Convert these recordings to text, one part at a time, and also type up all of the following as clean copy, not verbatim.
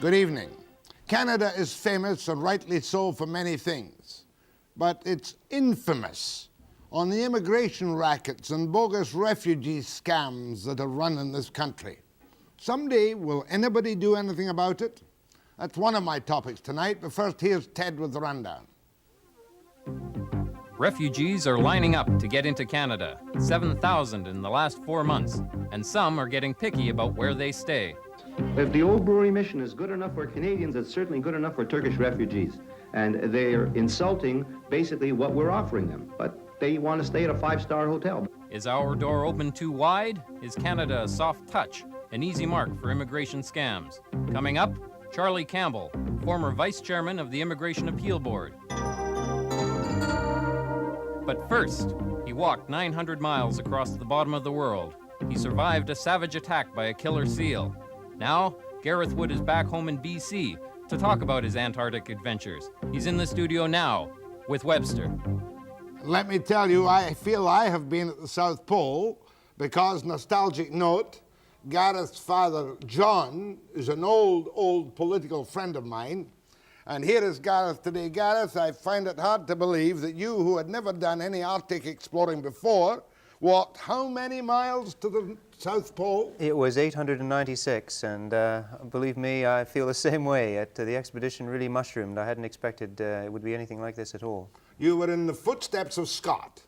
Good evening. Canada is famous, and rightly so, for many things. But it's infamous on the immigration rackets and bogus refugee scams that are run in this country. Someday, will anybody do anything about it? That's one of my topics tonight, but first here's Ted with the rundown. Refugees are lining up to get into Canada, 7,000 in the last 4 months, and some are getting picky about where they stay. If the old brewery mission is good enough for Canadians, it's certainly good enough for Turkish refugees. And they're insulting basically what we're offering them. But they want to stay at a five-star hotel. Is our door open too wide? Is Canada a soft touch? An easy mark for immigration scams. Coming up, Charlie Campbell, former vice chairman of the Immigration Appeal Board. But first, he walked 900 miles across the bottom of the world. He survived a savage attack by a killer seal. Now, Gareth Wood is back home in BC to talk about his Antarctic adventures. He's in the studio now with Webster. Let me tell you, I feel I have been at the South Pole because, nostalgic note, Gareth's father, John, is an old political friend of mine. And here is Gareth today. Gareth, I find it hard to believe that you, who had never done any Arctic exploring before, walked how many miles to the South Pole? It was 896, and believe me, I feel the same way. The expedition really mushroomed. I hadn't expected it would be anything like this at all. You were in the footsteps of Scott.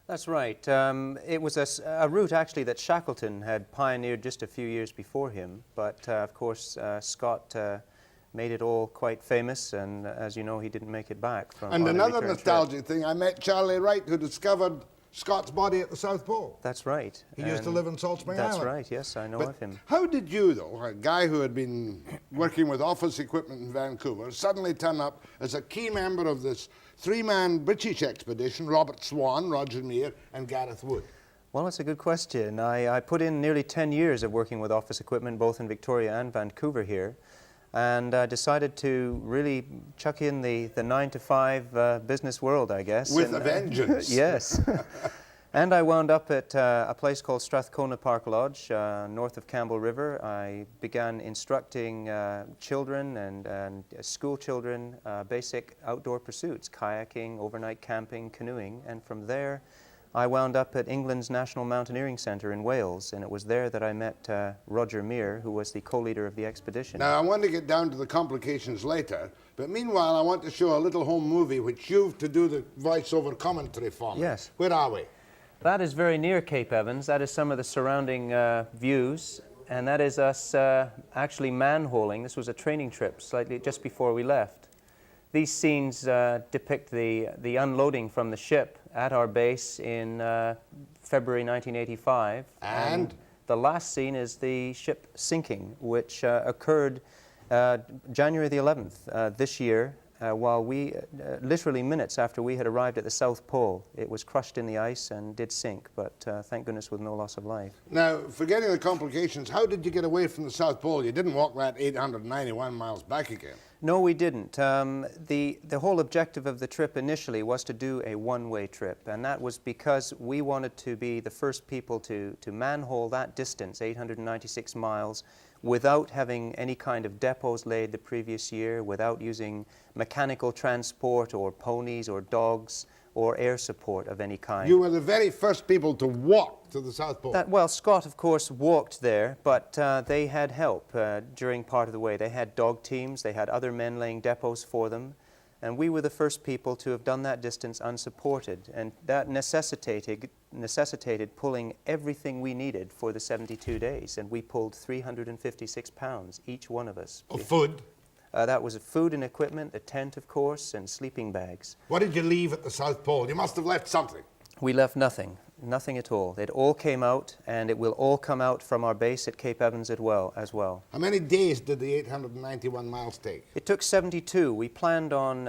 That's right. It was a route, actually, that Shackleton had pioneered just a few years before him. But, of course, Scott made it all quite famous, and as you know, he didn't make it back from. And another nostalgic thing, I met Charlie Wright, who discovered Scott's body at the South Pole. That's right. He used to live in Salt Spring Island. That's right, yes, I know of him. How did you, though, a guy who had been working with office equipment in Vancouver, suddenly turn up as a key member of this three-man British expedition, Robert Swan, Roger Meir, and Gareth Wood? Well, that's a good question. I put in nearly 10 years of working with office equipment, both in Victoria and Vancouver here. And I decided to really chuck in the 9-to-5 business world, I guess. With a vengeance. Yes. And I wound up at a place called Strathcona Park Lodge, north of Campbell River. I began instructing children and school children basic outdoor pursuits, kayaking, overnight camping, canoeing. And from there, I wound up at England's National Mountaineering Centre in Wales, and it was there that I met Roger Meir, who was the co-leader of the expedition. Now, I want to get down to the complications later, but meanwhile, I want to show a little home movie which you've to do the voice-over commentary for me. Yes. Where are we? That is very near Cape Evans. That is some of the surrounding views, and that is us actually manholing. This was a training trip slightly just before we left. These scenes depict the unloading from the ship at our base in February 1985. And the last scene is the ship sinking, which occurred January the 11th this year, while we, literally minutes after we had arrived at the South Pole. It was crushed in the ice and did sink, but thank goodness with no loss of life. now, forgetting the complications, how did you get away from the South Pole? You didn't walk that 891 miles back again. No, we didn't. The whole objective of the trip initially was to do a one-way trip, and that was because we wanted to be the first people to manhole that distance, 896 miles, without having any kind of depots laid the previous year, without using mechanical transport or ponies or dogs or air support of any kind. You were the very first people to walk to the South Pole. Well, Scott, of course, walked there, but they had help during part of the way. They had dog teams, they had other men laying depots for them, and we were the first people to have done that distance unsupported, and that necessitated pulling everything we needed for the 72 days, and we pulled 356 pounds, each one of us. Of food? That was food and equipment, a tent, of course, and sleeping bags. What did you leave at the South Pole? You must have left something. We left nothing, nothing at all. It all came out, and it will all come out from our base at Cape Evans as well. How many days did the 891 miles take? It took 72. We planned on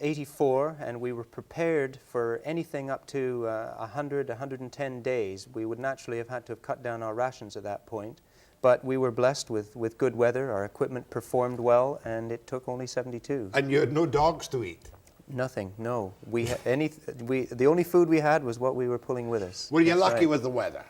84, and we were prepared for anything up to 100, 110 days. We would naturally have had to have cut down our rations at that point. But we were blessed with good weather, our equipment performed well, and it took only 72. And you had no dogs to eat? Nothing, no. The only food we had was what we were pulling with us. Were you That's lucky right. with the weather?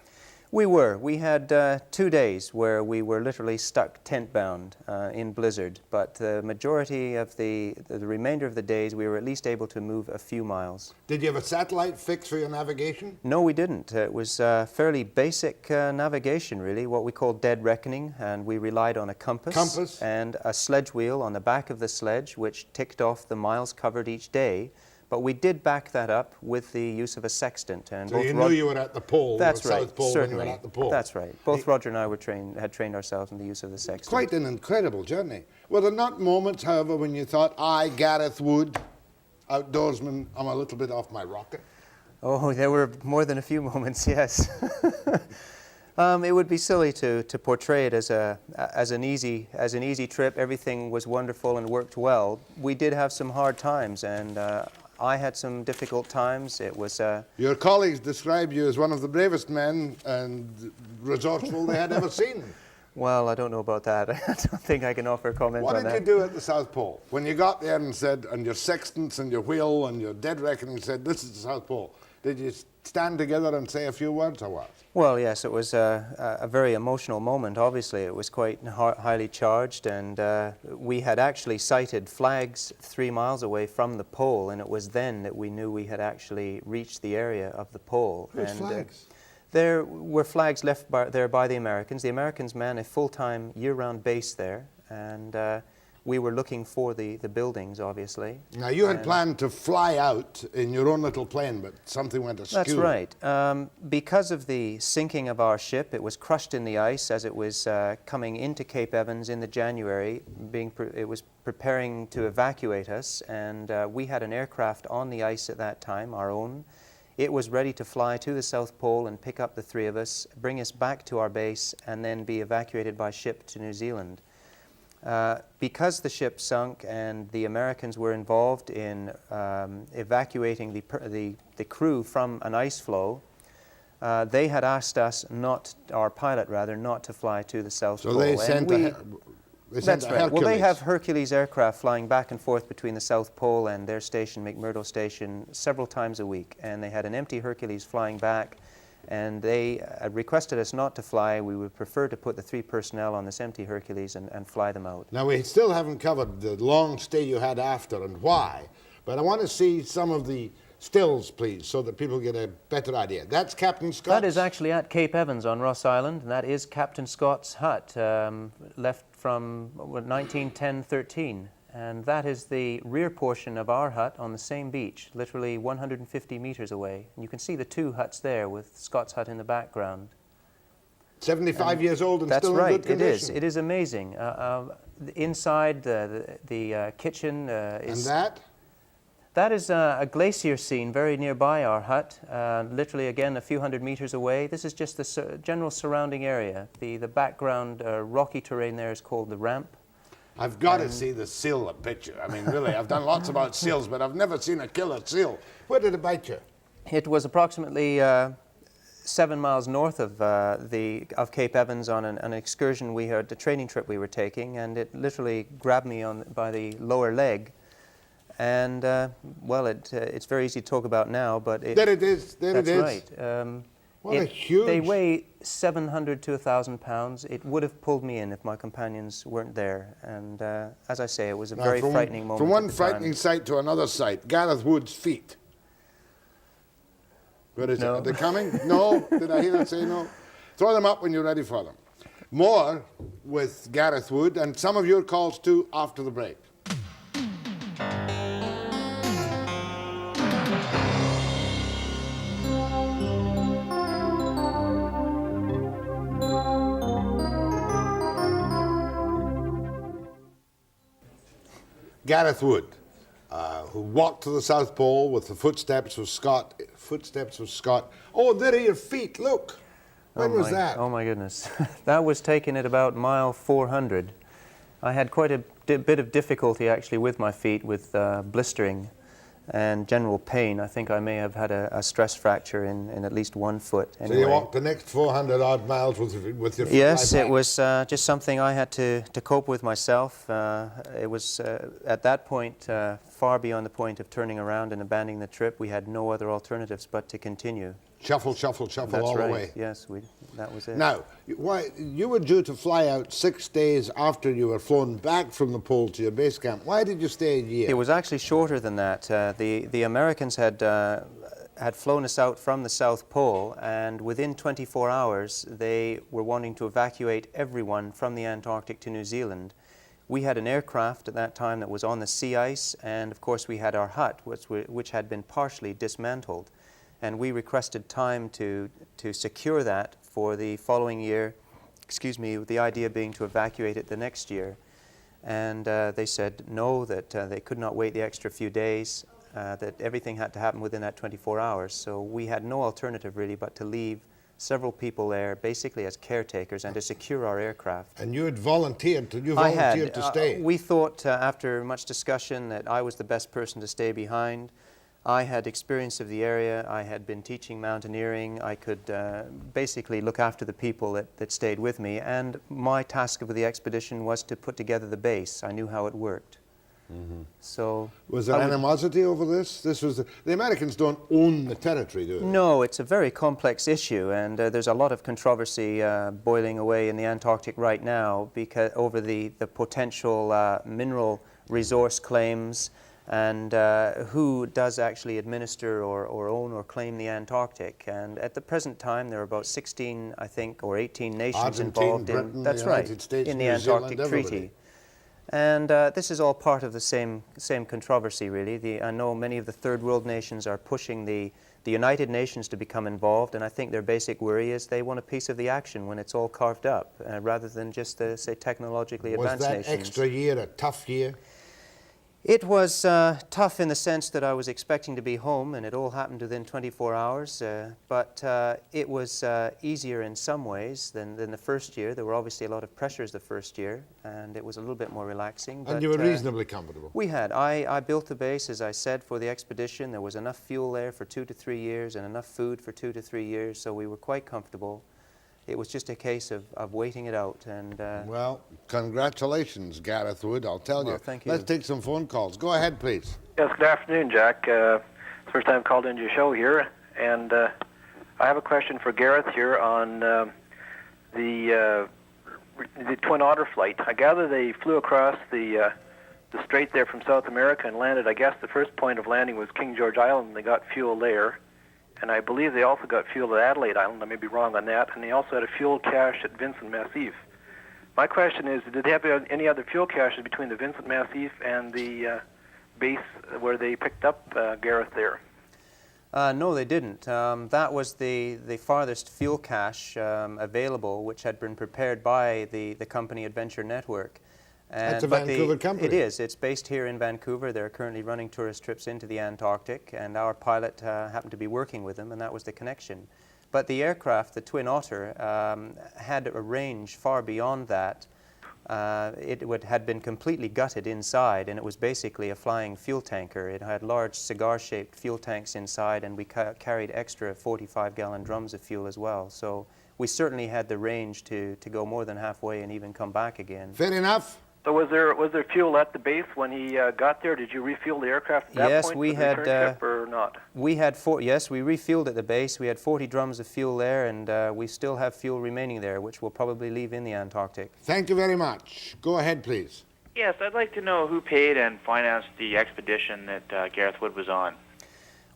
We were. We had 2 days where we were literally stuck tent-bound in blizzard, but the majority of the remainder of the days we were at least able to move a few miles. Did you have a satellite fix for your navigation? No, we didn't. It was fairly basic navigation, really, what we call dead reckoning, and we relied on a compass and a sledge wheel on the back of the sledge, which ticked off the miles covered each day. But we did back that up with the use of a sextant. And so you knew you were at the pole, that's or right, South Pole, certainly. when you were at the pole. That's right. Both Roger and I had trained ourselves in the use of the sextant. Quite an incredible journey. Were there not moments, however, when you thought, I, Gareth Wood, outdoorsman, I'm a little bit off my rocker? Oh, there were more than a few moments, yes. It would be silly to portray it as an easy trip. Everything was wonderful and worked well. We did have some hard times, and I had some difficult times. It was Your colleagues describe you as one of the bravest men and resourceful they had ever seen. well, I don't know about that. I don't think I can offer a comment on that. What did you do at the South Pole? When you got there and said, and your sextants and your wheel and your dead reckoning said, this is the South Pole, did you stand together and say a few words or what? Well, yes, it was a very emotional moment, obviously. It was quite highly charged, and we had actually sighted flags 3 miles away from the pole, and it was then that we knew we had actually reached the area of the pole. Whose and, flags? There were flags left there by the Americans. The Americans man a full-time, year-round base there, and we were looking for the buildings, obviously. Now, you had planned to fly out in your own little plane, but something went askew. That's right. Because of the sinking of our ship, it was crushed in the ice as it was coming into Cape Evans in the January. It was preparing to evacuate us, and we had an aircraft on the ice at that time, our own. It was ready to fly to the South Pole and pick up the three of us, bring us back to our base, and then be evacuated by ship to New Zealand. Because the ship sunk and the Americans were involved in evacuating the crew from an ice floe, they had asked us our pilot rather, not to fly to the South Pole. So they sent That's right. Hercules. Well, they have Hercules aircraft flying back and forth between the South Pole and their station, McMurdo Station, several times a week. And they had an empty Hercules flying back, and they requested us not to fly. We would prefer to put the 3 personnel on this empty Hercules and fly them out. Now, we still haven't covered the long stay you had after and why, but I want to see some of the stills, please, so that people get a better idea. That's Captain Scott's? That is actually at Cape Evans on Ross Island, and that is Captain Scott's hut, left from 1910-13. And that is the rear portion of our hut on the same beach, literally 150 meters away. And you can see the 2 huts there with Scott's hut in the background. 75 years old and That's still right, in good condition. it is. It is amazing. Inside the kitchen is... And that? That is a glacier scene very nearby our hut, literally, again, a few hundred meters away. This is just the general surrounding area. The background rocky terrain there is called the ramp. I've got to see the seal picture. I mean, really, I've done lots about seals, but I've never seen a killer seal. Where did it bite you? It was approximately 7 miles north of Cape Evans on an excursion we had, a training trip we were taking, and it literally grabbed me by the lower leg. And, well, it's very easy to talk about now, but... There it is. There it is. That's right. What a huge... They weigh 700 to 1,000 pounds. It would have pulled me in if my companions weren't there. And, as I say, it was a very frightening moment. From one frightening sight to another sight, Gareth Wood's feet. Where is it? Are they coming? No? Did I hear them say no? Throw them up when you're ready for them. More with Gareth Wood and some of your calls too after the break. Gareth Wood, who walked to the South Pole with the footsteps of Scott. Oh, there are your feet, look. When was that? Oh my goodness. That was taken at about mile 400. I had quite a bit of difficulty actually with my feet, with blistering and general pain. I think I may have had a stress fracture in at least one foot. Anyway. So you walked the next 400 odd miles with your feet? Yes, it was just something I had to cope with myself. It was at that point far beyond the point of turning around and abandoning the trip. We had no other alternatives but to continue. Shuffle, shuffle, shuffle That's all right. the way. Yes, that was it. Now, why you were due to fly out 6 days after you were flown back from the pole to your base camp. Why did you stay a year? It was actually shorter than that. The Americans had flown us out from the South Pole, and within 24 hours they were wanting to evacuate everyone from the Antarctic to New Zealand. We had an aircraft at that time that was on the sea ice, and of course we had our hut, which had been partially dismantled. And we requested time to secure that for the following year, with the idea being to evacuate it the next year. And they said no, that they could not wait the extra few days, that everything had to happen within that 24 hours. So we had no alternative really but to leave several people there basically as caretakers and to secure our aircraft. And you had volunteered to stay. We thought after much discussion that I was the best person to stay behind. I had experience of the area. I had been teaching mountaineering. I could basically look after the people that stayed with me. And my task of the expedition was to put together the base. I knew how it worked. Mm-hmm. So was there animosity over this? This was the Americans don't own the territory, do they? No, it's a very complex issue, and there's a lot of controversy boiling away in the Antarctic right now because over the potential mineral resource claims and who does actually administer or own or claim the Antarctic. And at the present time, there are about 16, I think, or 18 nations Argentina, involved Britain, in that's the right United States, in the New Antarctic Zealand, Treaty. And this is all part of the same controversy, really. I know many of the third world nations are pushing the United Nations to become involved, and I think their basic worry is they want a piece of the action when it's all carved up, rather than just the, say, technologically advanced nations. Was that extra year a tough year? It was tough in the sense that I was expecting to be home, and it all happened within 24 hours, but it was easier in some ways than the first year. There were obviously a lot of pressures the first year, and it was a little bit more relaxing. And you were reasonably comfortable? We had. I built the base, as I said, for the expedition. There was enough fuel there for 2 to 3 years and enough food for 2 to 3 years, so we were quite comfortable. It was just a case of waiting it out. And well, congratulations, Gareth Wood, I'll tell you. Thank you. Let's take some phone calls. Go ahead, please. Yes, good afternoon, Jack. First time called into your show here, and I have a question for Gareth here on the Twin Otter flight. I gather they flew across the strait there from South America and landed. I guess the first point of landing was King George Island. They got fuel there. And I believe they also got fuel at Adelaide Island. I may be wrong on that. And they also had a fuel cache at Vincent Massif. My question is, did they have any other fuel caches between the Vincent Massif and the base where they picked up Gareth there? No, they didn't. That was the farthest fuel cache available, which had been prepared by the company Adventure Network. That's a Vancouver company. It is. It's based here in Vancouver. They're currently running tourist trips into the Antarctic, and our pilot happened to be working with them, and that was the connection. But the aircraft, the Twin Otter, had a range far beyond that. It had been completely gutted inside, and it was basically a flying fuel tanker. It had large cigar-shaped fuel tanks inside, and we carried extra 45-gallon drums of fuel as well. So we certainly had the range to go more than halfway and even come back again. Fair enough. So was there fuel at the base when he got there? Did you refuel the aircraft at that yes, point? We for the had. return trip or not? We had yes, we refueled at the base. We had 40 drums of fuel there, and we still have fuel remaining there, which we'll probably leave in the Antarctic. Thank you very much. Go ahead, please. Yes, I'd like to know who paid and financed the expedition that Gareth Wood was on.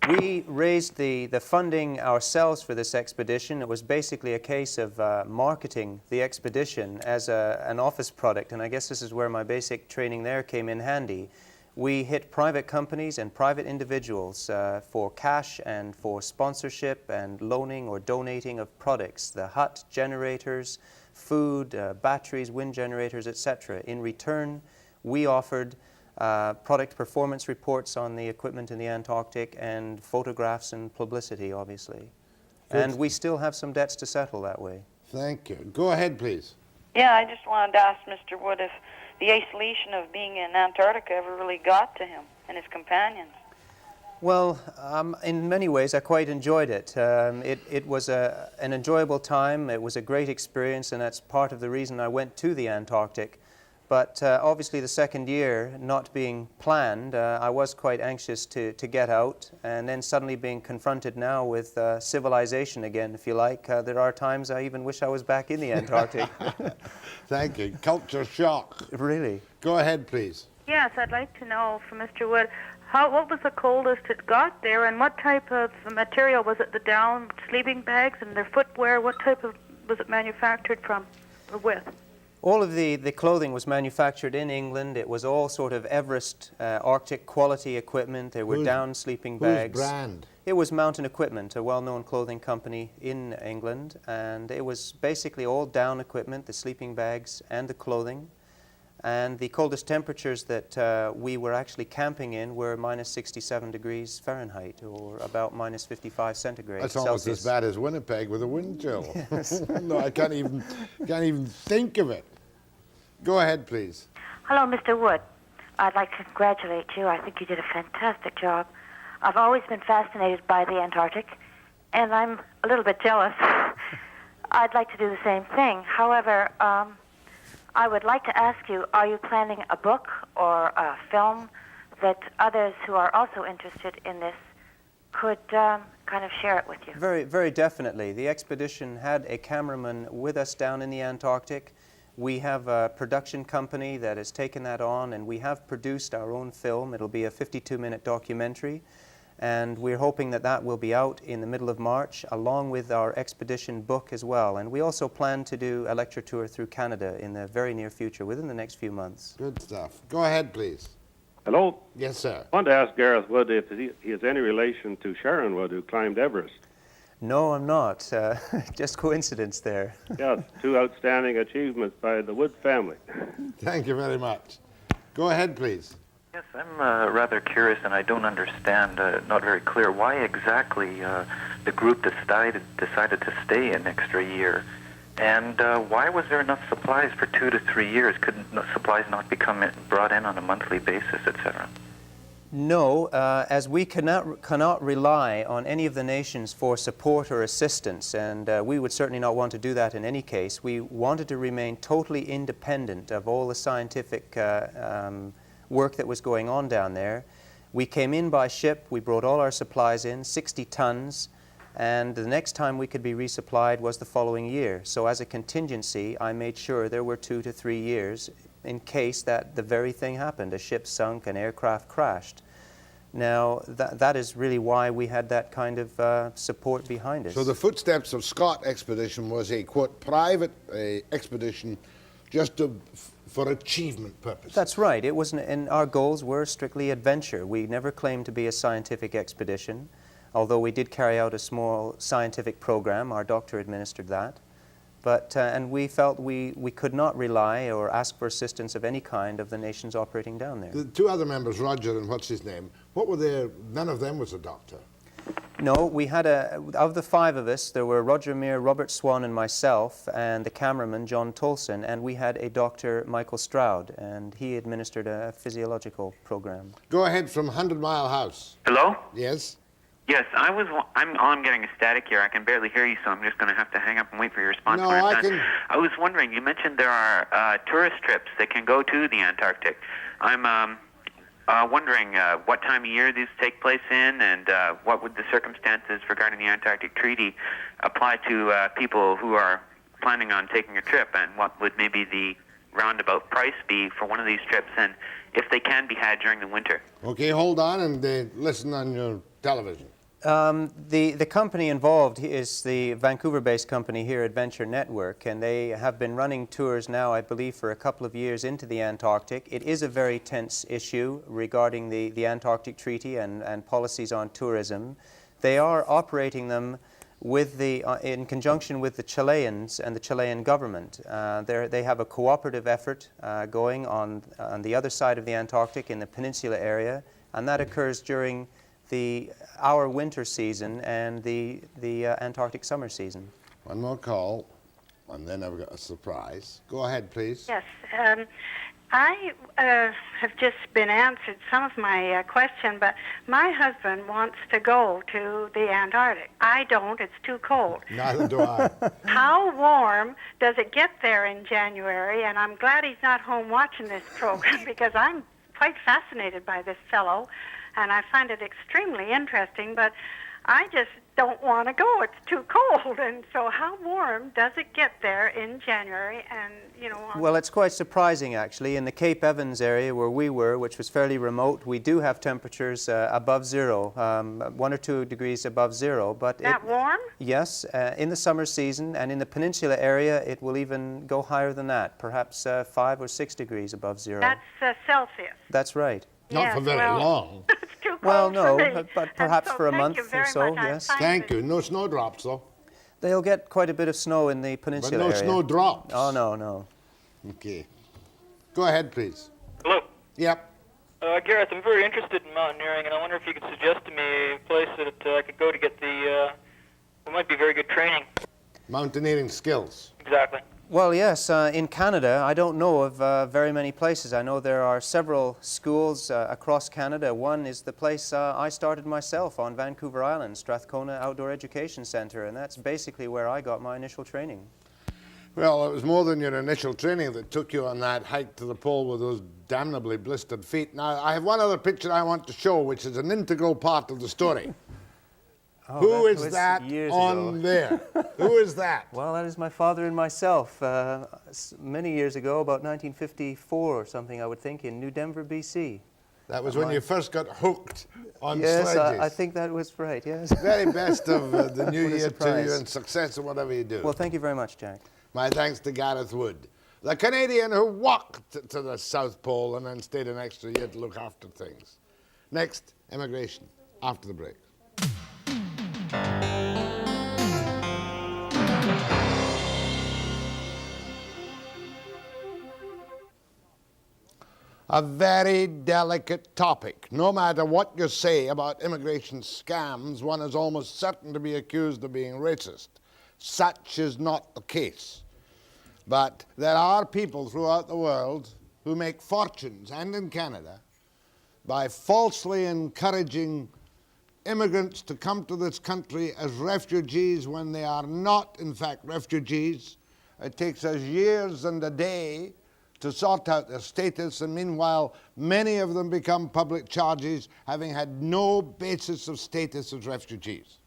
We raised the funding ourselves for this expedition. It was basically a case of marketing the expedition as an office product, and I guess this is where my basic training there came in handy. We hit private companies and private individuals for cash and for sponsorship and loaning or donating of products, the hut, generators, food, batteries, wind generators, etc. In return, we offered product performance reports on the equipment in the Antarctic and photographs and publicity, obviously. And we still have some debts to settle that way. Thank you. Go ahead, please. Yeah, I just wanted to ask Mr. Wood if the isolation of being in Antarctica ever really got to him and his companions. Well, in many ways, I quite enjoyed it. It was an enjoyable time. It was a great experience, and that's part of the reason I went to the Antarctic. But obviously the second year not being planned, I was quite anxious to get out, and then suddenly being confronted now with civilization again, if you like. There are times I even wish I was back in the Antarctic. Thank you. Culture shock. Really? Go ahead, please. Yes, I'd like to know from Mr. Wood, what was the coldest it got there, and what type of material was it? The down sleeping bags and their footwear, what type of was it manufactured from or with? All of the clothing was manufactured in England. It was all sort of Everest Arctic quality equipment. There were down sleeping bags. Whose brand? It was Mountain Equipment, a well-known clothing company in England, and it was basically all down equipment, the sleeping bags and the clothing. And the coldest temperatures that we were actually camping in were minus 67 degrees Fahrenheit, or about minus 55 centigrade That's Celsius. almost as bad as Winnipeg with a wind chill. Yes. No, I can't even think of it. Go ahead, please. Hello, Mr. Wood. I'd like to congratulate you. I think you did a fantastic job. I've always been fascinated by the Antarctic, and I'm a little bit jealous. I'd like to do the same thing. However, I would like to ask you, are you planning a book or a film that others who are also interested in this could kind of share it with you? Very, very definitely. The expedition had a cameraman with us down in the Antarctic. We have a production company that has taken that on, and we have produced our own film. It'll be a 52-minute documentary, and we're hoping that that will be out in the middle of March, along with our expedition book as well. And we also plan to do a lecture tour through Canada in the very near future, within the next few months. Good stuff. Go ahead, please. Hello? Yes, sir. I want to ask Gareth Wood if he has any relation to Sharon Wood, who climbed Everest. No, I'm not. Just coincidence there. Yes, two outstanding achievements by the Wood family. Thank you very much. Go ahead, please. Yes, I'm rather curious, and I don't understand, not very clear, why exactly the group decided to stay an extra year, and why was there enough supplies for 2 to 3 years? Couldn't supplies not be brought in on a monthly basis, etc.? No, as we cannot rely on any of the nations for support or assistance, and we would certainly not want to do that in any case. We wanted to remain totally independent of all the scientific work that was going on down there. We came in by ship, we brought all our supplies in, 60 tons, and the next time we could be resupplied was the following year. So as a contingency, I made sure there were 2 to 3 years in case that the very thing happened, a ship sunk, an aircraft crashed. Now, that is really why we had that kind of support behind us. So the Footsteps of Scott expedition was a, quote, private expedition just for achievement purposes. That's right. It wasn't, and our goals were strictly adventure. We never claimed to be a scientific expedition, although we did carry out a small scientific program. Our doctor administered that. But, and we felt we could not rely or ask for assistance of any kind of the nations operating down there. The two other members, Roger and what's his name, what were their, none of them was a doctor? No, we had of the 5 of us, there were Roger Meir, Robert Swan, and myself, and the cameraman, John Tolson, and we had a doctor, Michael Stroud, and he administered a physiological program. Go ahead from 100 Mile House. Hello? Yes? Yes, I'm getting a static here. I can barely hear you, so I'm just going to have to hang up and wait for your response. No, I was wondering, you mentioned there are tourist trips that can go to the Antarctic. I'm wondering what time of year these take place in, and what would the circumstances regarding the Antarctic Treaty apply to people who are planning on taking a trip, and what would maybe the roundabout price be for one of these trips, and if they can be had during the winter. Okay, hold on and listen on your television. The company involved is the Vancouver-based company here, Adventure Network, and they have been running tours now, I believe, for a couple of years into the Antarctic. It is a very tense issue regarding the Antarctic Treaty and policies on tourism. They are operating them with in conjunction with the Chileans and the Chilean government. They have a cooperative effort going on the other side of the Antarctic in the peninsula area, and that occurs during our winter season and the Antarctic summer season. One more call, and then I've got a surprise. Go ahead, please. Yes. I have just been answered some of my question, but my husband wants to go to the Antarctic. I don't. It's too cold. Neither do I. How warm does it get there in January? And I'm glad he's not home watching this program because I'm quite fascinated by this fellow, and I find it extremely interesting, but I just don't want to go. It's too cold. And so how warm does it get there in January? And, you know... Well, it's quite surprising, actually. In the Cape Evans area where we were, which was fairly remote, we do have temperatures above zero, 1 or 2 degrees above zero. But that warm? Yes, in the summer season, and in the peninsula area, it will even go higher than that, perhaps 5 or 6 degrees above zero. That's Celsius. That's right. Not for very long. It's too cold Well, no, for me. but perhaps so for a thank month you or very so, much. yes. Thank you. No snowdrops, though. They'll get quite a bit of snow in the peninsula But no area. snowdrops. Oh, no, no. Okay. Go ahead, please. Hello. Yep. Gareth, I'm very interested in mountaineering, and I wonder if you could suggest to me a place that I could go to get what might be very good training. Mountaineering skills. Exactly. Well, yes, in Canada, I don't know of very many places. I know there are several schools across Canada. One is the place I started myself on Vancouver Island, Strathcona Outdoor Education Centre, and that's basically where I got my initial training. Well, it was more than your initial training that took you on that hike to the pole with those damnably blistered feet. Now, I have one other picture I want to show, which is an integral part of the story. Oh, Who is that on there? Who is that? Well, that is my father and myself. Many years ago, about 1954 or something, I would think, in New Denver, BC. That was when you first got hooked on yes, sledges. I think that was right, yes. Very best of the new What a year to surprise. you and success in whatever you do. Well, thank you very much, Jack. My thanks to Gareth Wood, the Canadian who walked to the South Pole and then stayed an extra year to look after things. Next, immigration, after the break. A very delicate topic. No matter what you say about immigration scams, one is almost certain to be accused of being racist. Such is not the case. But there are people throughout the world who make fortunes, and in Canada, by falsely encouraging immigrants to come to this country as refugees when they are not, in fact, refugees. It takes us years and a day to sort out their status, and meanwhile, many of them become public charges, having had no basis of status as refugees.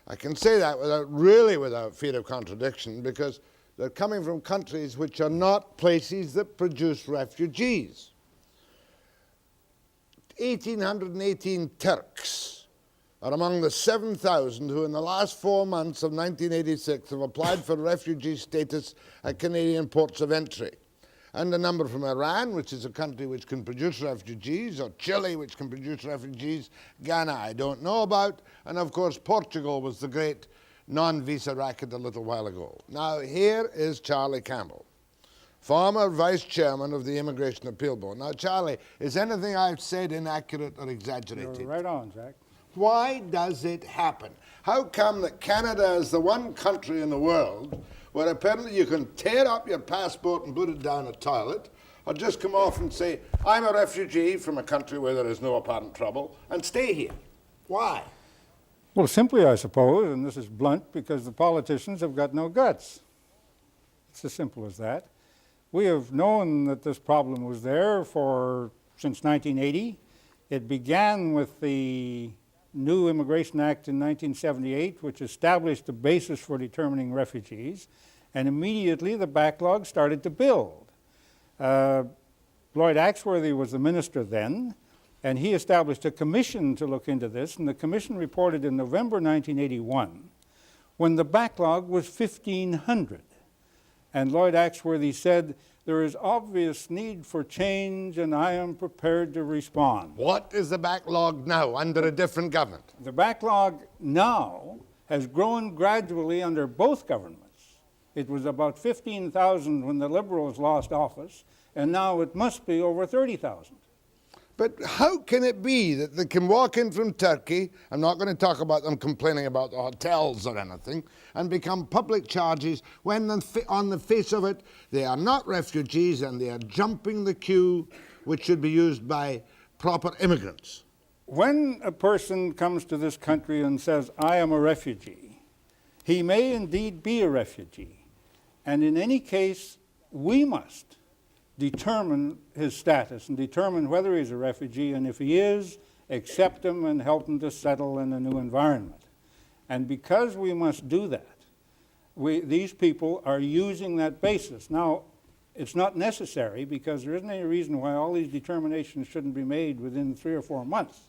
I can say that without fear of contradiction, because they're coming from countries which are not places that produce refugees. 1,818 Turks are among the 7,000 who in the last 4 months of 1986 have applied for refugee status at Canadian ports of entry. And a number from Iran, which is a country which can produce refugees, or Chile, which can produce refugees, Ghana I don't know about, and of course Portugal was the great non-visa racket a little while ago. Now here is Charlie Campbell, former vice chairman of the Immigration Appeal Board. Now Charlie, is anything I've said inaccurate or exaggerated? You're right on, Jack. Why does it happen? How come that Canada is the one country in the world where apparently you can tear up your passport and put it down a toilet, or just come off and say, I'm a refugee from a country where there is no apparent trouble, and stay here? Why? Well, simply, I suppose, and this is blunt, because the politicians have got no guts. It's as simple as that. We have known that this problem was there since 1980. It began with the new Immigration Act in 1978, which established a basis for determining refugees, and immediately the backlog started to build. Lloyd Axworthy was the minister then, and he established a commission to look into this, and the commission reported in November 1981 when the backlog was 1,500. And Lloyd Axworthy said, there is obvious need for change, and I am prepared to respond. What is the backlog now under a different government? The backlog now has grown gradually under both governments. It was about 15,000 when the Liberals lost office, and now it must be over 30,000. But how can it be that they can walk in from Turkey, I'm not going to talk about them complaining about the hotels or anything, and become public charges when on the face of it they are not refugees and they are jumping the queue which should be used by proper immigrants? When a person comes to this country and says, I am a refugee, he may indeed be a refugee. And in any case, we must determine his status and determine whether he's a refugee, and if he is, accept him and help him to settle in a new environment. And because we must do that, these people are using that basis. Now, it's not necessary because there isn't any reason why all these determinations shouldn't be made within 3 or 4 months.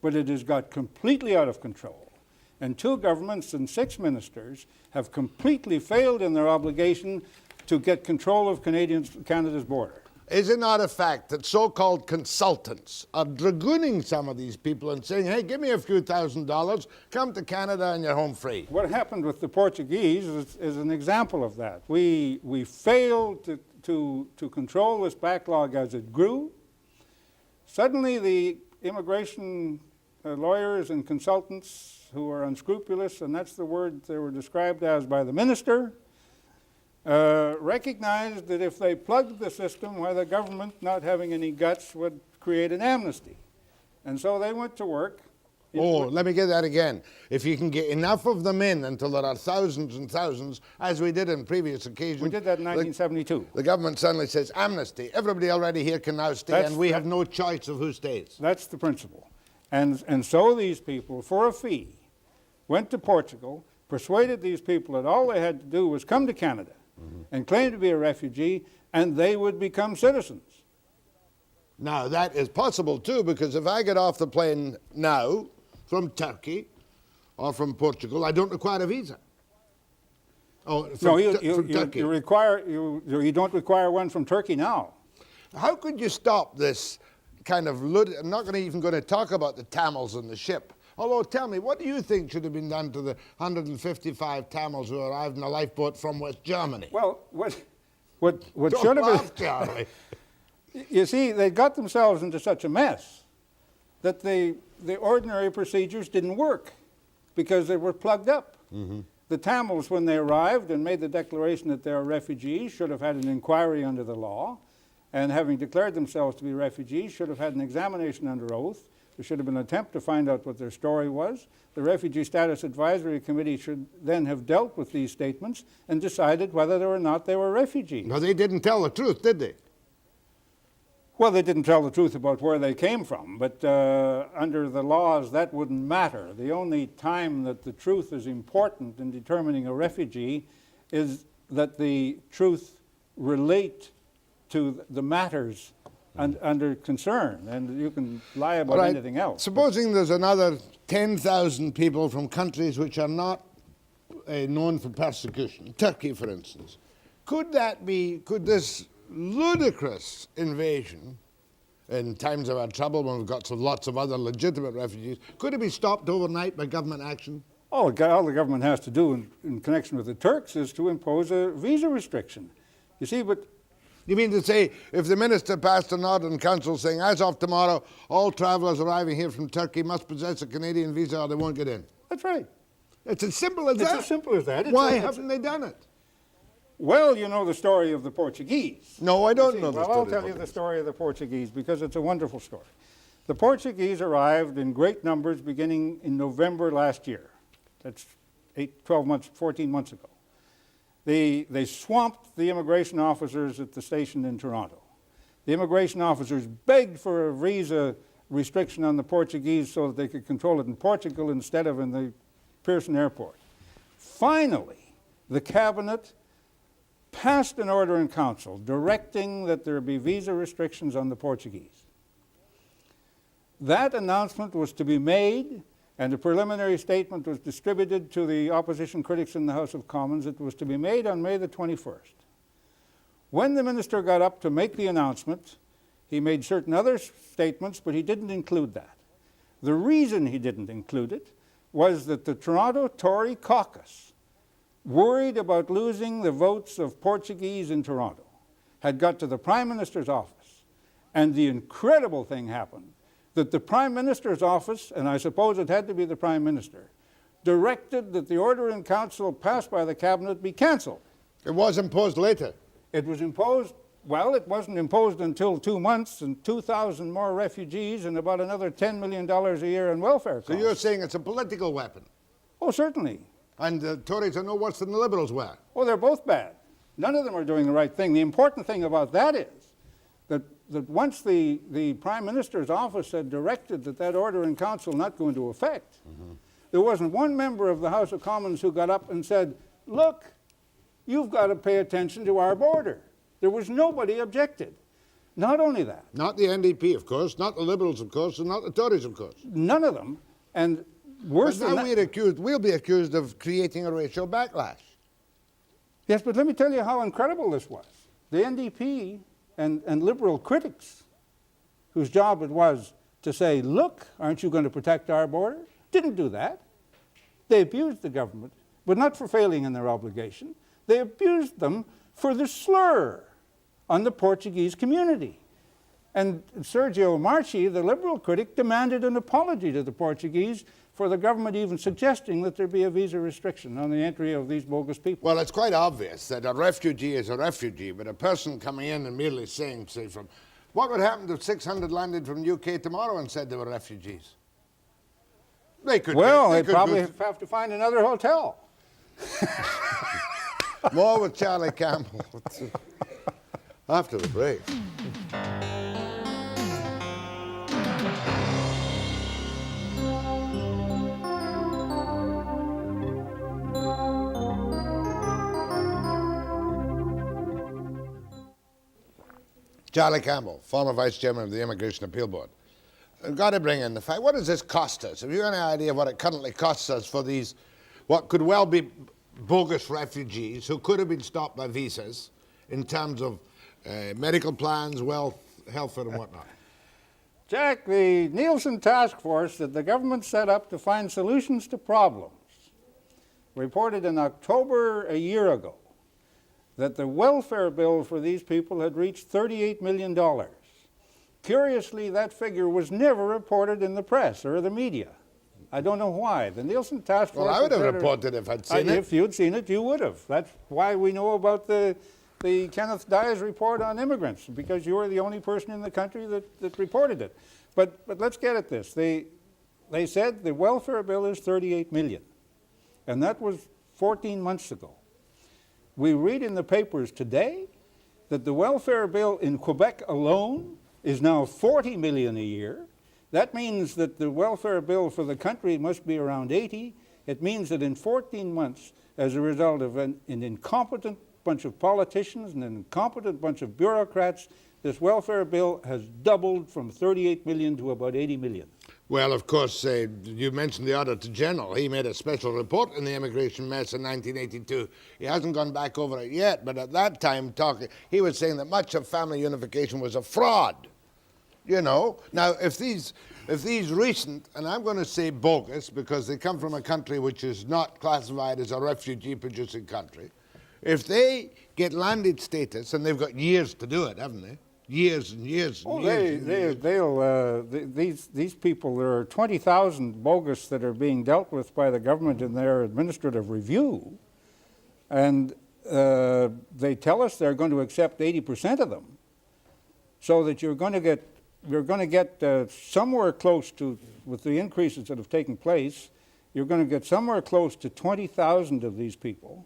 But it has got completely out of control. And 2 governments and 6 ministers have completely failed in their obligation to get control of Canada's border. Is it not a fact that so-called consultants are dragooning some of these people and saying, hey, give me a few $1,000s, come to Canada and you're home free? What happened with the Portuguese is an example of that. We failed to control this backlog as it grew. Suddenly the immigration lawyers and consultants who are unscrupulous, and that's the word they were described as by the minister, recognized that if they plugged the system, why the government, not having any guts, would create an amnesty. And so they went to work. Let me get that again. If you can get enough of them in until there are thousands and thousands, as we did on previous occasions. We did that in 1972. The government suddenly says, amnesty. Everybody already here can now stay, and we have no choice of who stays. That's the principle. And so these people, for a fee, went to Portugal, persuaded these people that all they had to do was come to Canada and claim to be a refugee, and they would become citizens. Now, that is possible, too, because if I get off the plane now from Turkey or from Portugal, I don't require a visa. No, you don't require one from Turkey now. How could you stop this kind of I'm not even going to talk about the Tamils on the ship. Although, tell me, what do you think should have been done to the 155 Tamils who arrived in a lifeboat from West Germany? Well, what should have been... You see, they got themselves into such a mess that the ordinary procedures didn't work because they were plugged up. The Tamils, when they arrived and made the declaration that they are refugees, should have had an inquiry under the law, and having declared themselves to be refugees, should have had an examination under oath. There should have been an attempt to find out what their story was. The Refugee Status Advisory Committee should then have dealt with these statements and decided whether or not they were refugees. No, they didn't tell the truth, did they? Well, they didn't tell the truth about where they came from, but under the laws, that wouldn't matter. The only time that the truth is important in determining a refugee is that the truth relate to the matters under concern, and you can lie about anything else. Supposing there's another 10,000 people from countries which are not known for persecution, Turkey, for instance. Could this ludicrous invasion, in times of our trouble when we've got lots of other legitimate refugees, could it be stopped overnight by government action? All the government has to do in connection with the Turks is to impose a visa restriction. You see, but... You mean to say, if the minister passed an order in council saying, as of tomorrow, all travellers arriving here from Turkey must possess a Canadian visa or they won't get in? That's right. It's as simple as that? It's as simple as that. Why haven't they done it? Well, you know the story of the Portuguese. No, I don't know the story. Well, I'll tell you the story of the Portuguese because it's a wonderful story. The Portuguese arrived in great numbers beginning in November last year. That's 14 months ago. They swamped the immigration officers at the station in Toronto. The immigration officers begged for a visa restriction on the Portuguese so that they could control it in Portugal instead of in the Pearson airport. Finally, the cabinet passed an order in council directing that there be visa restrictions on the Portuguese. That announcement was to be made, and a preliminary statement was distributed to the opposition critics in the House of Commons. It was to be made on May the 21st. When the minister got up to make the announcement, he made certain other statements, but he didn't include that. The reason he didn't include it was that the Toronto Tory caucus, worried about losing the votes of Portuguese in Toronto, had got to the Prime Minister's office And the incredible thing happened that the Prime Minister's office, and I suppose it had to be the Prime Minister, directed that the order in council passed by the Cabinet be cancelled. It was imposed later. It was imposed, well, it wasn't imposed until 2 months, and 2,000 more refugees and about another $10 million a year in welfare costs. So you're saying it's a political weapon? Oh, certainly. And the Tories are no worse than the Liberals were? Oh, they're both bad. None of them are doing the right thing. The important thing about that is that once the Prime Minister's office had directed that order in council not go into effect, there wasn't one member of the House of Commons who got up and said, look, you've got to pay attention to our border. There was nobody objected. Not only that. Not the NDP, of course, not the Liberals, of course, and not the Tories, of course. None of them. And worse than that, we'll be accused of creating a racial backlash. Yes, but let me tell you how incredible this was. The NDP and Liberal critics, whose job it was to say, look, aren't you going to protect our border? Didn't do that. They abused the government, but not for failing in their obligation. They abused them for the slur on the Portuguese community. And Sergio Marchi, the Liberal critic, demanded an apology to the Portuguese for the government even suggesting that there be a visa restriction on the entry of these bogus people. Well, it's quite obvious that a refugee is a refugee, but a person coming in and merely saying, say, from what would happen if 600 landed from the UK tomorrow and said they were refugees? They could. Well, they'd probably have to find another hotel. More with Charlie Campbell after the break. Charlie Campbell, former Vice Chairman of the Immigration Appeal Board. I've got to bring in the fact, what does this cost us? Have you any idea what it currently costs us for these, what could well be bogus refugees who could have been stopped by visas in terms of medical plans, wealth, health, and whatnot? Jack, the Nielsen task force that the government set up to find solutions to problems reported in October a year ago that the welfare bill for these people had reached $38 million. Curiously, that figure was never reported in the press or the media. I don't know why. The Nielsen task force... Well, I would have reported if I'd seen it. If you'd seen it, you would have. That's why we know about the Kenneth Dye's report on immigrants, because you were the only person in the country that reported it. But let's get at this. They said the welfare bill is $38 million, and that was 14 months ago. We read in the papers today that the welfare bill in Quebec alone is now $40 million a year. That means that the welfare bill for the country must be around 80. It means that in 14 months, as a result of an incompetent bunch of politicians and an incompetent bunch of bureaucrats, this welfare bill has doubled from 38 million to about 80 million. Well, of course, you mentioned the Auditor General. He made a special report on the immigration mess in 1982. He hasn't gone back over it yet, but at that time, he was saying that much of family unification was a fraud. You know, now if these recent, and I'm going to say bogus because they come from a country which is not classified as a refugee-producing country, if they get landed status, and they've got years to do it, haven't they? Years and years and years. These people, there are 20,000 bogus that are being dealt with by the government in their administrative review, and they tell us they're going to accept 80% of them, so that you're going to get somewhere close to, with the increases that have taken place, you're going to get somewhere close to 20,000 of these people,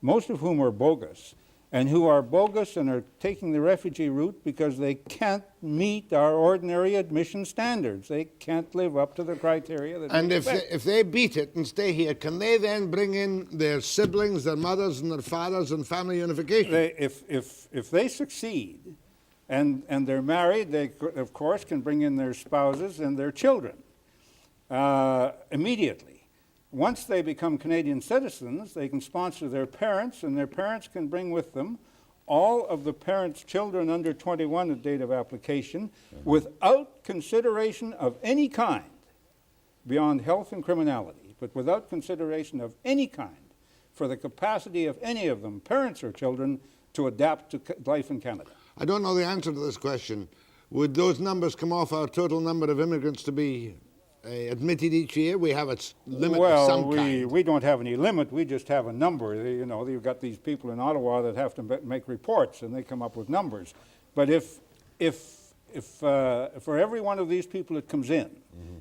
most of whom are bogus, and who are bogus and are taking the refugee route because they can't meet our ordinary admission standards. They can't live up to the criteria that and we if they beat it and stay here, can they then bring in their siblings, their mothers and their fathers and family unification? If they succeed and they're married, they, of course, can bring in their spouses and their children immediately. Once they become Canadian citizens, they can sponsor their parents, and their parents can bring with them all of the parents' children under 21 at date of application without consideration of any kind, beyond health and criminality, but without consideration of any kind for the capacity of any of them, parents or children, to adapt to life in Canada. I don't know the answer to this question. would those numbers come off our total number of immigrants to be admitted each year? We have a limit of some kind. We don't have any limit. We just have a number. You know, you've got these people in Ottawa that have to make reports, and they come up with numbers. But if for every one of these people that comes in,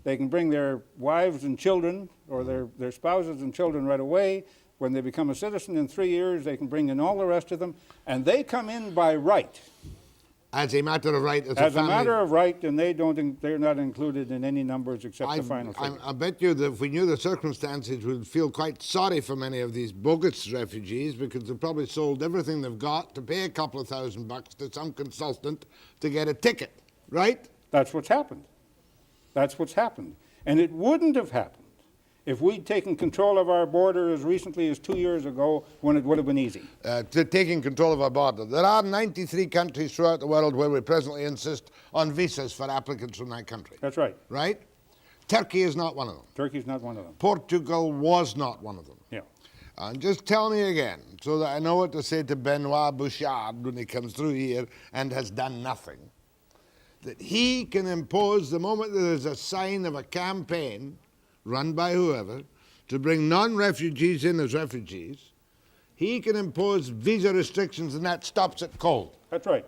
they can bring their wives and children or their spouses and children right away. When they become a citizen in 3 years, they can bring in all the rest of them, and they come in by right. As a matter of right, as a matter of right, and they're not included in any numbers except the final figure. I bet you that if we knew the circumstances, we'd feel quite sorry for many of these bogus refugees, because they've probably sold everything they've got to pay a couple of $1,000 to some consultant to get a ticket, right? That's what's happened. That's what's happened. And it wouldn't have happened if we'd taken control of our border as recently as 2 years ago, when it would have been easy. Taking control of our border. There are 93 countries throughout the world where we presently insist on visas for applicants from that country. That's right. Right? Turkey is not one of them. Turkey's not one of them. Portugal was not one of them. Yeah. And just tell me again, so that I know what to say to Benoit Bouchard when he comes through here and has done nothing, that he can impose, the moment there is a sign of a campaign run by whoever, to bring non-refugees in as refugees, he can impose visa restrictions, and that stops it cold. That's right.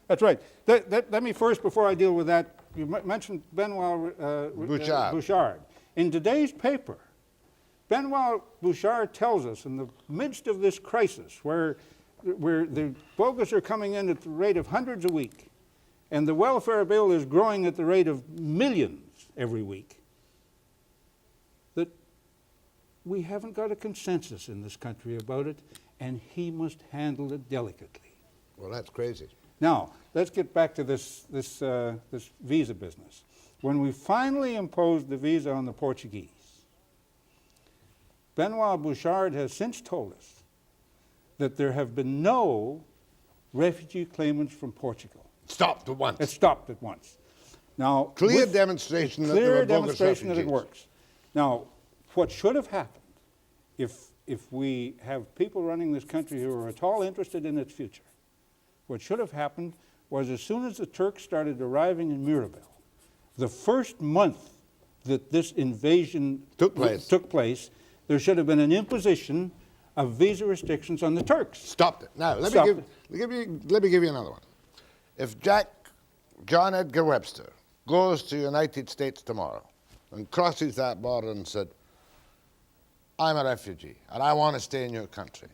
That's right. Let me first, before I deal with that, you mentioned Benoit Bouchard. In today's paper, Benoit Bouchard tells us, in the midst of this crisis, where the bogus are coming in at the rate of hundreds a week, and the welfare bill is growing at the rate of millions every week, that we haven't got a consensus in this country about it, and he must handle it delicately. Well, that's crazy. Now, let's get back to this visa business. When we finally imposed the visa on the Portuguese, Benoit Bouchard has since told us that there have been no refugee claimants from Portugal. Stopped at once. It stopped at once. Now, clear demonstration that there were bogus refugees. That it works. Now, what should have happened if we have people running this country who are at all interested in its future, what should have happened was, as soon as the Turks started arriving in Mirabel, the first month that this invasion took place, there should have been an imposition of visa restrictions on the Turks. Stopped it. Now, let me give you another one. If John Edgar Webster goes to the United States tomorrow and crosses that border and said, I'm a refugee and I want to stay in your country,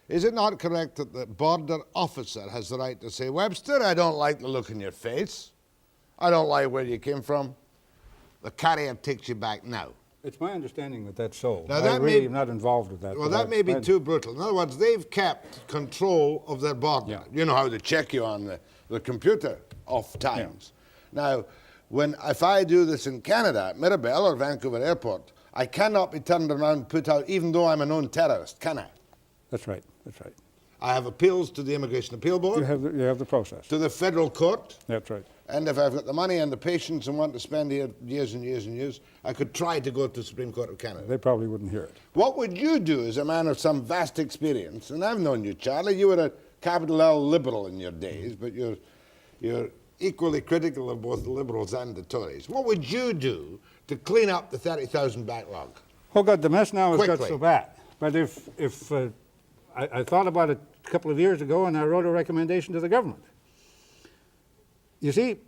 is it not correct that the border officer has the right to say, Webster, I don't like the look in your face. I don't like where you came from. The carrier takes you back now. It's my understanding that that's so. Now, I really am not involved with that. Well, that may be too brutal. In other words, they've kept control of their border. Yeah. You know how they check you on the computer off times. Yeah. Now, if I do this in Canada, at Mirabel or Vancouver Airport, I cannot be turned around and put out, even though I'm a known terrorist, can I? That's right. That's right. I have appeals to the Immigration Appeal Board. You have the process. To the federal court. That's right. And if I've got the money and the patience and want to spend years and years and years, I could try to go to the Supreme Court of Canada. They probably wouldn't hear it. What would you do as a man of some vast experience? And I've known you, Charlie. You were a capital L liberal in your days, but you're equally critical of both the Liberals and the Tories. What would you do to clean up the 30,000 backlog? Oh, God, the mess now has got Quickly. so bad. But if I thought about it a couple of years ago, and I wrote a recommendation to the government. You see,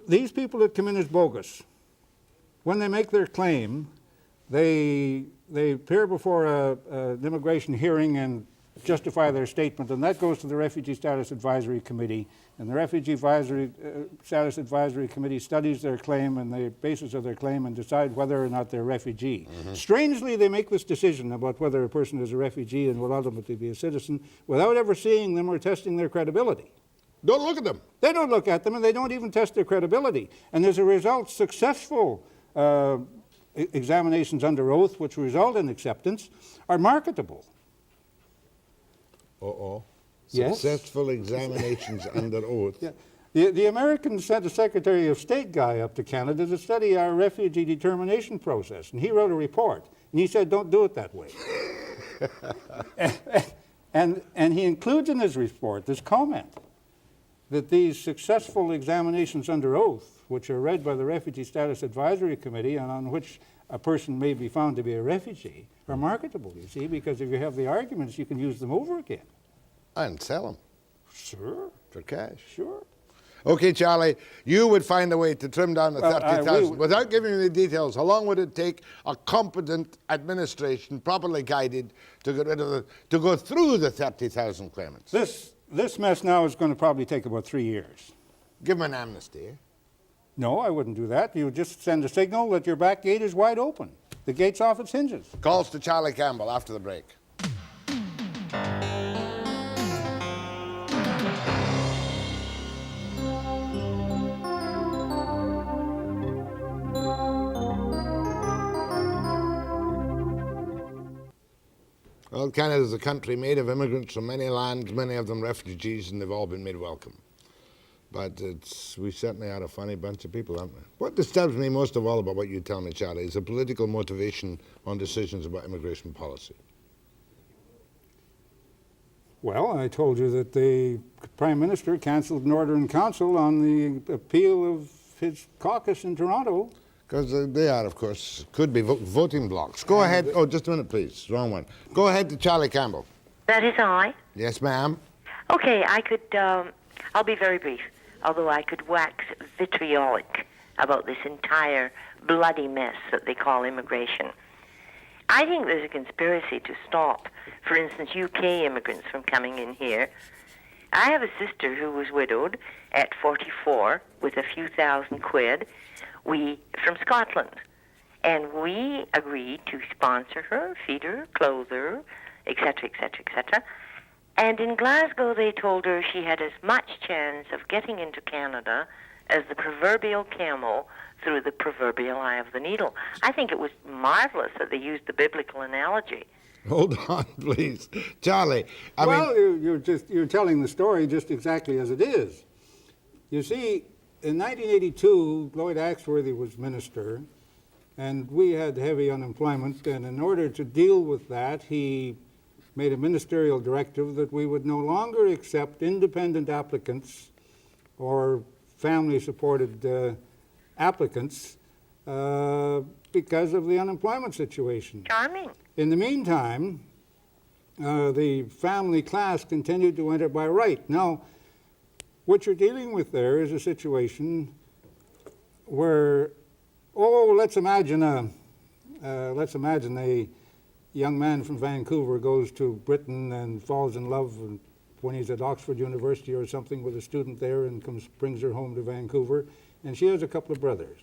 these people that come in as bogus, when they make their claim, they appear before an immigration hearing and justify their statement, and that goes to the Refugee Status Advisory Committee, and the Refugee Status Advisory Committee studies their claim and the basis of their claim and decide whether or not they're a refugee. Mm-hmm. Strangely, they make this decision about whether a person is a refugee and will ultimately be a citizen without ever seeing them or testing their credibility. Don't look at them. They don't look at them, and they don't even test their credibility. And as a result, successful examinations under oath, which result in acceptance, are marketable. Uh-oh. Yes? Successful examinations under oath. Yeah. The Americans sent a Secretary of State guy up to Canada to study our refugee determination process, and he wrote a report, and he said, don't do it that way. and he includes in his report this comment, that these successful examinations under oath, which are read by the Refugee Status Advisory Committee and on which a person may be found to be a refugee, are marketable, you see, because if you have the arguments, you can use them over again. And sell them. Sure. For cash. Sure. Okay, Charlie, you would find a way to trim down the Well, 30,000. Without giving me the details, how long would it take a competent administration, properly guided, to get rid of to go through the 30,000 claimants? This mess now is going to probably take about 3 years. Give them an amnesty, eh? No, I wouldn't do that. You just send a signal that your back gate is wide open. The gate's off its hinges. Calls to Charlie Campbell after the break. Well, Canada is a country made of immigrants from many lands, many of them refugees, and they've all been made welcome. But we certainly are a funny bunch of people, aren't we? What disturbs me most of all about what you tell me, Charlie, is the political motivation on decisions about immigration policy. Well, I told you that the Prime Minister cancelled an order in council on the appeal of his caucus in Toronto. Because they are, of course, could be voting blocks. Go ahead. Oh, just a minute, please. Wrong one. Go ahead to Charlie Campbell. That is I. Yes, ma'am. Okay, I could, I'll be very brief, although I could wax vitriolic about this entire bloody mess that they call immigration. I think there's a conspiracy to stop, for instance, UK immigrants from coming in here. I have a sister who was widowed at 44 with a few thousand quid. From Scotland, and we agreed to sponsor her, feed her, clothe her, etc., etc., etc. And in Glasgow, they told her she had as much chance of getting into Canada as the proverbial camel through the proverbial eye of the needle. I think it was marvelous that they used the biblical analogy. Hold on, please. Charlie, you're telling the story just exactly as it is. You see, in 1982, Lloyd Axworthy was minister, and we had heavy unemployment, and in order to deal with that, he made a ministerial directive that we would no longer accept independent applicants or family-supported applicants because of the unemployment situation. Charming. In the meantime, the family class continued to enter by right. Now, what you're dealing with there is a situation where, let's imagine a young man from Vancouver goes to Britain and falls in love when he's at Oxford University or something with a student there and brings her home to Vancouver, and she has a couple of brothers.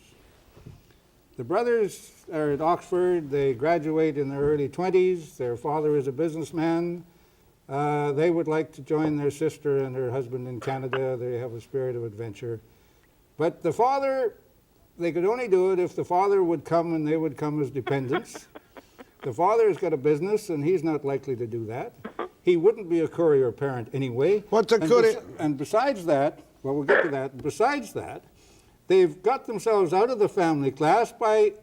The brothers are at Oxford. They graduate in their early 20s. Their father is a businessman. They would like to join their sister and her husband in Canada. They have a spirit of adventure. But the father, they could only do it if the father would come and they would come as dependents. The father has got a business and he's not likely to do that. He wouldn't be a courier parent anyway. What's a courier? And besides that, well, we'll get to that. Besides that, they've got themselves out of the family class by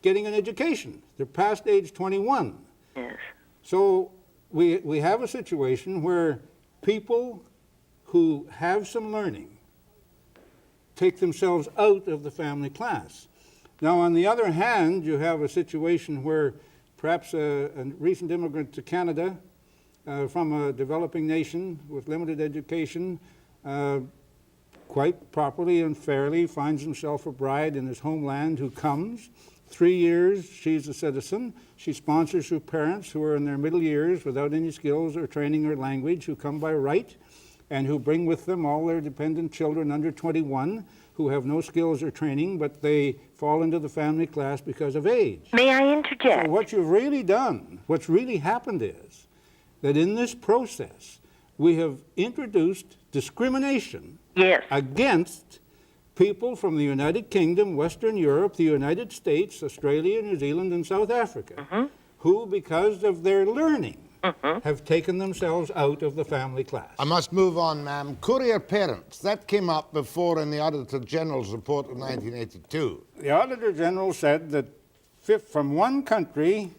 getting an education. They're past age 21. Yes. So we have a situation where people who have some learning take themselves out of the family class. Now, on the other hand, you have a situation where perhaps a recent immigrant to Canada from a developing nation with limited education quite properly and fairly finds himself a bride in his homeland who comes. 3 years, she's a citizen. She sponsors her parents who are in their middle years without any skills or training or language, who come by right, and who bring with them all their dependent children under 21 who have no skills or training, but they fall into the family class because of age. May I interject? So what you've really done, what's really happened is that in this process, we have introduced discrimination against people from the United Kingdom, Western Europe, the United States, Australia, New Zealand, and South Africa, who, because of their learning, have taken themselves out of the family class. I must move on, ma'am. Courier parents, that came up before in the Auditor General's report of 1982. The Auditor General said that from one country,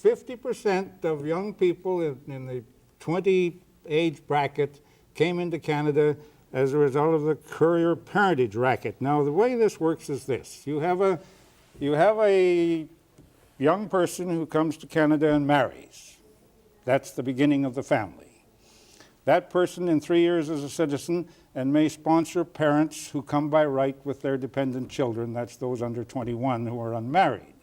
50% of young people in the 20 age bracket came into Canada as a result of the courier parentage racket. Now, the way this works is this. You have a young person who comes to Canada and marries. That's the beginning of the family. That person in 3 years is a citizen and may sponsor parents who come by right with their dependent children. That's those under 21 who are unmarried.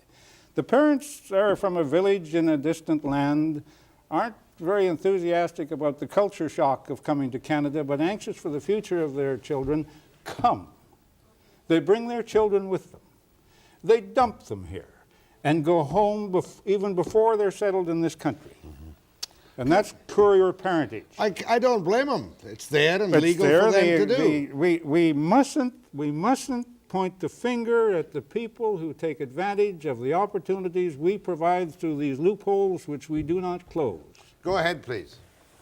The parents are from a village in a distant land, aren't very enthusiastic about the culture shock of coming to Canada, but anxious for the future of their children, come. They bring their children with them. They dump them here and go home even before they're settled in this country. And that's courier parentage. I don't blame them. It's there and legal for them to do. We mustn't point the finger at the people who take advantage of the opportunities we provide through these loopholes which we do not close. Go ahead, please.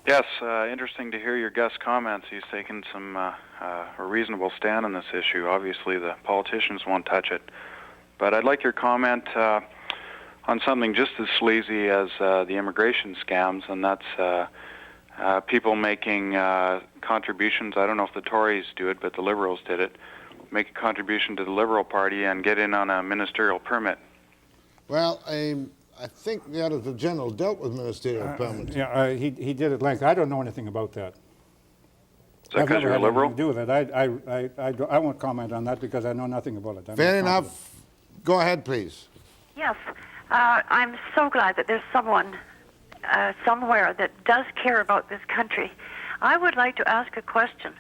Yes, interesting to hear your guest's comments. He's taken a reasonable stand on this issue. Obviously, the politicians won't touch it. But I'd like your comment on something just as sleazy as the immigration scams, and that's people making contributions. I don't know if the Tories do it, but the Liberals did it. Make a contribution to the Liberal Party and get in on a ministerial permit. Well, I think the Auditor General dealt with ministerial permits. Yeah, he did at length. I don't know anything about that. Is that because you're a Liberal? To do with it. I won't comment on that because I know nothing about it. Fair enough. Go ahead, please. Yes. I'm so glad that there's someone somewhere that does care about this country. I would like to ask a question.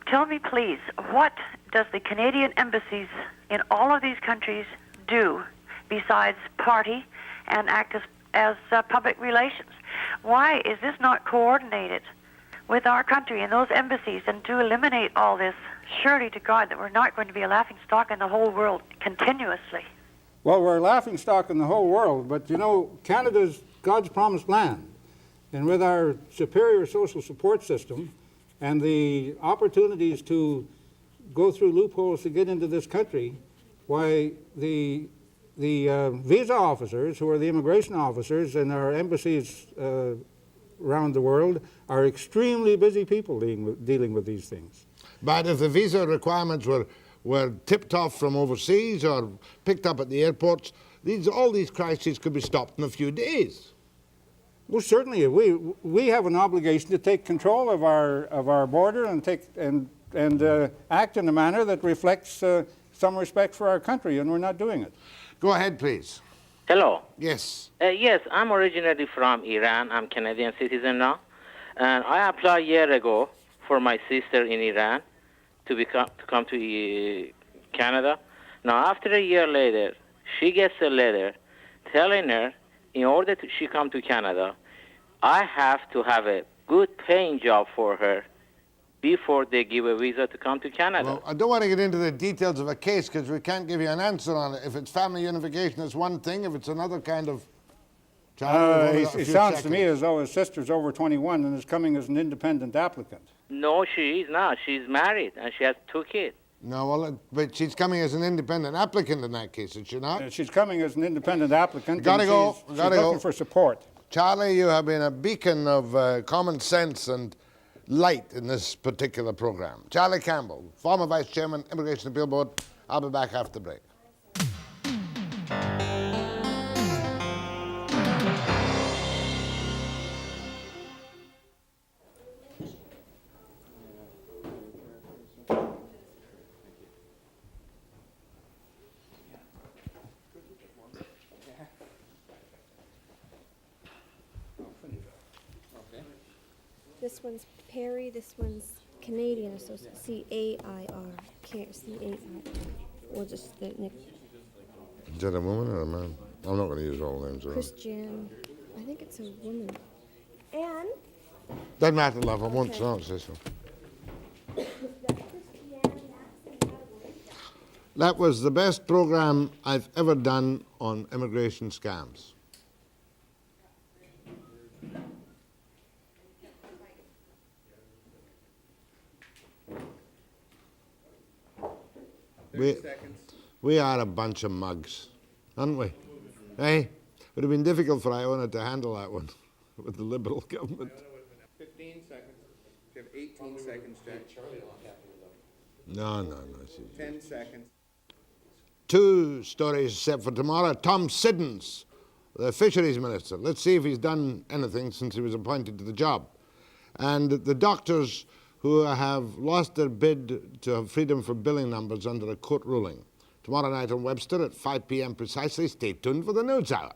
Tell me, please, what does the Canadian embassies in all of these countries do besides party and act as public relations? Why is this not coordinated with our country and those embassies and to eliminate all this? Surely to God that we're not going to be a laughingstock in the whole world continuously. Well, we're a laughingstock in the whole world, but you know, Canada's God's promised land. And with our superior social support system and the opportunities to go through loopholes to get into this country, why the visa officers, who are the immigration officers in our embassies around the world, are extremely busy people dealing with these things. But if the visa requirements were tipped off from overseas or picked up at the airports, all these crises could be stopped in a few days. Well, certainly, we have an obligation to take control of our border and act in a manner that reflects some respect for our country, and we're not doing it. Go ahead, please. Hello. Yes. Yes, I'm originally from Iran. I'm Canadian citizen now, and I applied a year ago for my sister in Iran to come to Canada. Now, after a year later, she gets a letter telling her in order she come to Canada, I have to have a good paying job for her before they give a visa to come to Canada. Well, I don't want to get into the details of a case because we can't give you an answer on it. If it's family unification, it's one thing. If it's another kind of child, it sounds to me as though his sister's over 21 and is coming as an independent applicant. No, she is not. She's married and she has 2 kids. No, well, but she's coming as an independent applicant in that case, is she not? She's coming as an independent applicant. Gotta go. She's looking for support. Charlie, you have been a beacon of common sense and light in this particular program. Charlie Campbell, former Vice Chairman, Immigration Appeal Board. I'll be back after the break. This one's Perry, this one's Canadian Associate, C-A-I-R, C-A-I-R. We'll just, Is that a woman or a man? I'm not going to use all names. Christian, I think it's a woman. And? Doesn't matter, love, I won't say so. That was the best program I've ever done on immigration scams. We are a bunch of mugs, aren't we? Hey, it would have been difficult for Iona to handle that one with the Liberal government. 15 seconds. You have 8 15 seconds, Jack. No. 10 seconds. 2 stories set for tomorrow. Tom Siddons, the fisheries minister. Let's see if he's done anything since he was appointed to the job. And the doctors who have lost their bid to have freedom for billing numbers under a court ruling. Tomorrow night on Webster at 5 p.m. precisely. Stay tuned for the news hour.